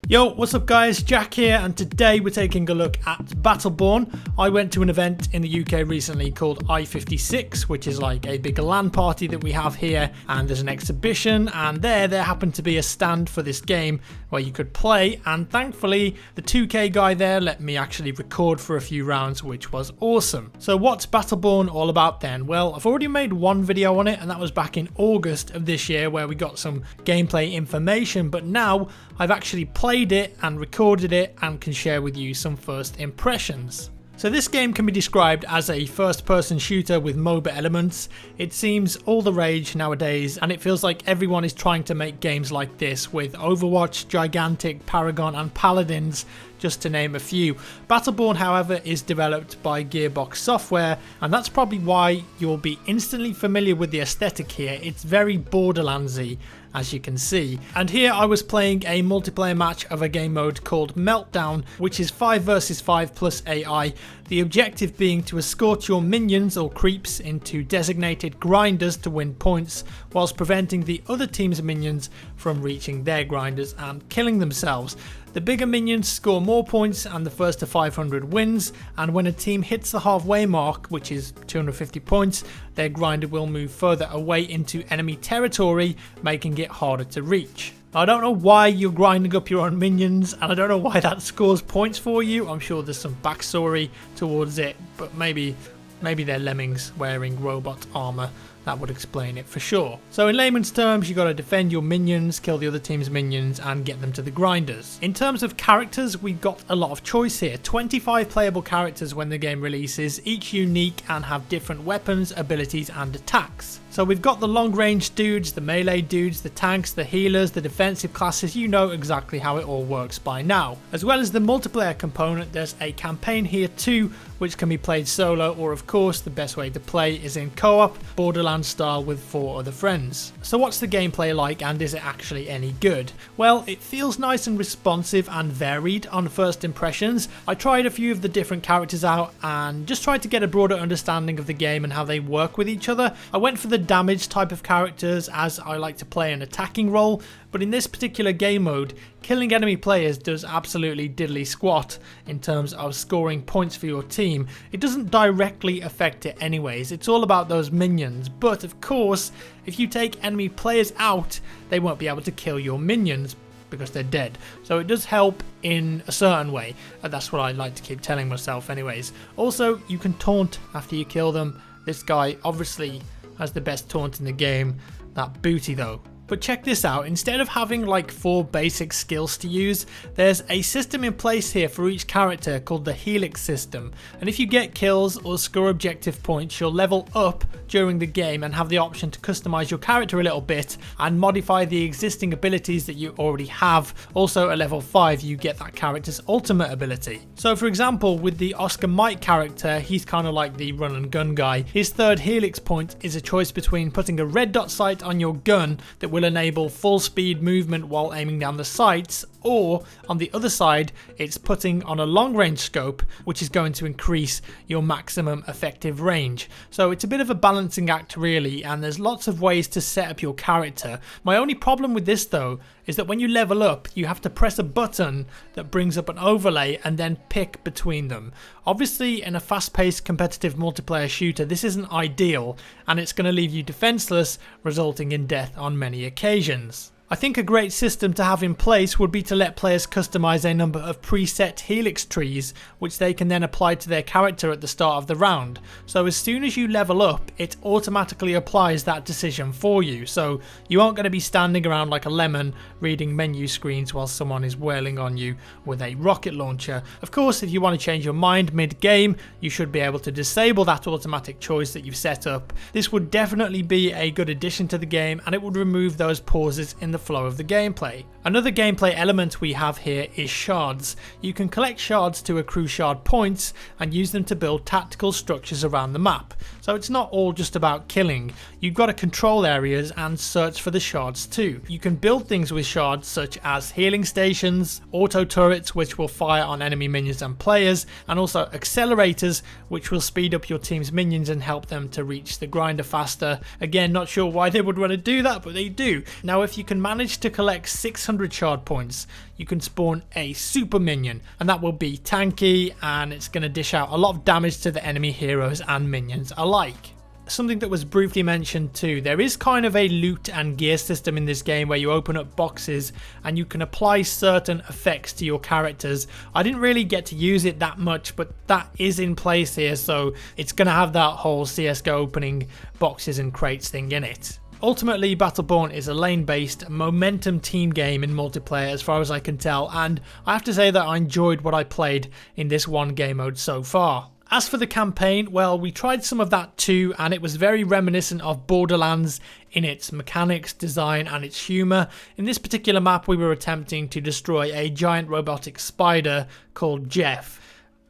Yo, what's up guys, Jack here, and today we're taking a look at Battleborn. I went to an event in the UK recently called I-56, which is like a big LAN party that we have here, and there's an exhibition, and there happened to be a stand for this game where you could play, and thankfully the 2K guy there let me actually record for a few rounds, which was awesome. So what's Battleborn all about then? Well, I've already made one video on it, and that was back in August of this year where we got some gameplay information, but now I've actually played it and recorded it and can share with you some first impressions. So this game can be described as a first-person shooter with MOBA elements. It seems all the rage nowadays, and it feels like everyone is trying to make games like this, with Overwatch, Gigantic, Paragon and Paladins, just to name a few. Battleborn, however, is developed by Gearbox Software, and that's probably why you'll be instantly familiar with the aesthetic here. It's very Borderlands-y, as you can see. And here I was playing a multiplayer match of a game mode called Meltdown, which is 5 versus 5 plus AI. The objective being to escort your minions or creeps into designated grinders to win points, whilst preventing the other team's minions from reaching their grinders and killing themselves. The bigger minions score more points, and the first to 500 wins, and when a team hits the halfway mark, which is 250 points, their grinder will move further away into enemy territory, making it harder to reach. I don't know why you're grinding up your own minions, and I don't know why that scores points for you. I'm sure there's some backstory towards it, but maybe they're lemmings wearing robot armor. That would explain it for sure. So in layman's terms, you got to defend your minions, kill the other team's minions, and get them to the grinders. In terms of characters, we've got a lot of choice here. 25 playable characters when the game releases, each unique and have different weapons, abilities, and attacks. So we've got the long range dudes, the melee dudes, the tanks, the healers, the defensive classes. You know exactly how it all works by now. As well as the multiplayer component, there's a campaign here too, which can be played solo, or of course the best way to play is in co-op, Borderlands style with 4 other friends. So what's the gameplay like, and is it actually any good? Well, it feels nice and responsive and varied on first impressions. I tried a few of the different characters out and just tried to get a broader understanding of the game and how they work with each other. I went for the damage type of characters, as I like to play an attacking role, but in this particular game mode, killing enemy players does absolutely diddly squat in terms of scoring points for your team. It doesn't directly affect it anyways, it's all about those minions, but of course, if you take enemy players out, they won't be able to kill your minions because they're dead. So it does help in a certain way, and that's what I like to keep telling myself anyways. Also, you can taunt after you kill them. This guy obviously has the best taunt in the game, that booty though. But check this out, instead of having like 4 basic skills to use, there's a system in place here for each character called the Helix system. And if you get kills or score objective points, you'll level up during the game and have the option to customize your character a little bit and modify the existing abilities that you already have. Also at level 5, you get that character's ultimate ability. So for example, with the Oscar Mike character, he's kind of like the run and gun guy. His third Helix point is a choice between putting a red dot sight on your gun that will enable full speed movement while aiming down the sights, or on the other side it's putting on a long range scope, which is going to increase your maximum effective range. So it's a bit of a balancing act really, and there's lots of ways to set up your character. My only problem with this though is that when you level up, you have to press a button that brings up an overlay and then pick between them. Obviously in a fast-paced competitive multiplayer shooter, this isn't ideal, and it's going to leave you defenseless, resulting in death on many occasions. I think a great system to have in place would be to let players customize a number of preset Helix trees, which they can then apply to their character at the start of the round. So as soon as you level up, it automatically applies that decision for you. So you aren't going to be standing around like a lemon reading menu screens while someone is wailing on you with a rocket launcher. Of course, if you want to change your mind mid-game, you should be able to disable that automatic choice that you've set up. This would definitely be a good addition to the game, and it would remove those pauses in the flow of the gameplay. Another gameplay element we have here is shards. You can collect shards to accrue shard points and use them to build tactical structures around the map. So it's not all just about killing. You've got to control areas and search for the shards too. You can build things with shards such as healing stations, auto turrets which will fire on enemy minions and players, and also accelerators which will speed up your team's minions and help them to reach the grinder faster. Again, not sure why they would want to do that, but they do. Now if you can manage to collect 600 shard points, you can spawn a super minion, and that will be tanky, and it's going to dish out a lot of damage to the enemy heroes and minions alike. Something that was briefly mentioned too, there is kind of a loot and gear system in this game where you open up boxes and you can apply certain effects to your characters. I didn't really get to use it that much, but that is in place here, so it's going to have that whole CSGO opening boxes and crates thing in it. Ultimately, Battleborn is a lane-based momentum team game in multiplayer as far as I can tell, and I have to say that I enjoyed what I played in this one game mode so far. As for the campaign, well, we tried some of that too, and it was very reminiscent of Borderlands in its mechanics, design and its humour. In this particular map we were attempting to destroy a giant robotic spider called Jeff,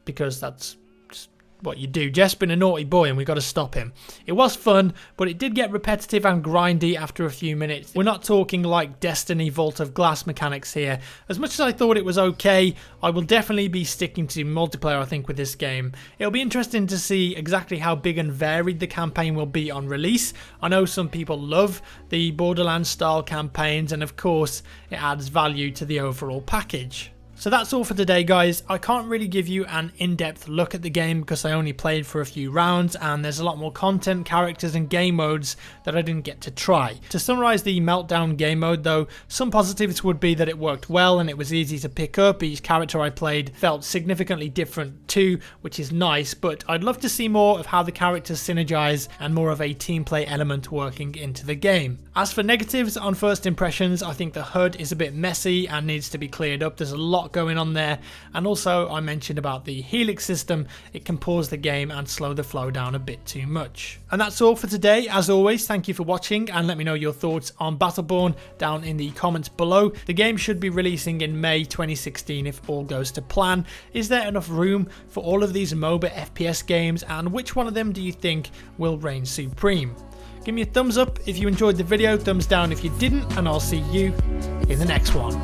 because that's what you do. Jeff's been a naughty boy and we got to stop him. It was fun, but it did get repetitive and grindy after a few minutes. We're not talking like Destiny Vault of Glass mechanics here. As much as I thought it was okay, I will definitely be sticking to multiplayer I think with this game. It'll be interesting to see exactly how big and varied the campaign will be on release. I know some people love the Borderlands style campaigns, and of course it adds value to the overall package. So that's all for today, guys. I can't really give you an in-depth look at the game because I only played for a few rounds, and there's a lot more content, characters and game modes that I didn't get to try. To summarise the Meltdown game mode though, some positives would be that it worked well and it was easy to pick up. Each character I played felt significantly different too, which is nice, but I'd love to see more of how the characters synergize and more of a team play element working into the game. As for negatives, on first impressions, I think the HUD is a bit messy and needs to be cleared up. There's a lot going on there, and also I mentioned about the Helix system. It can pause the game and slow the flow down a bit too much. And that's all for today. As always, thank you for watching, and let me know your thoughts on Battleborn down in the comments below. The game should be releasing in May 2016 if all goes to plan. Is there enough room for all of these MOBA FPS games, and which one of them do you think will reign supreme? Give me a thumbs up if you enjoyed the video, thumbs down if you didn't, and I'll see you in the next one.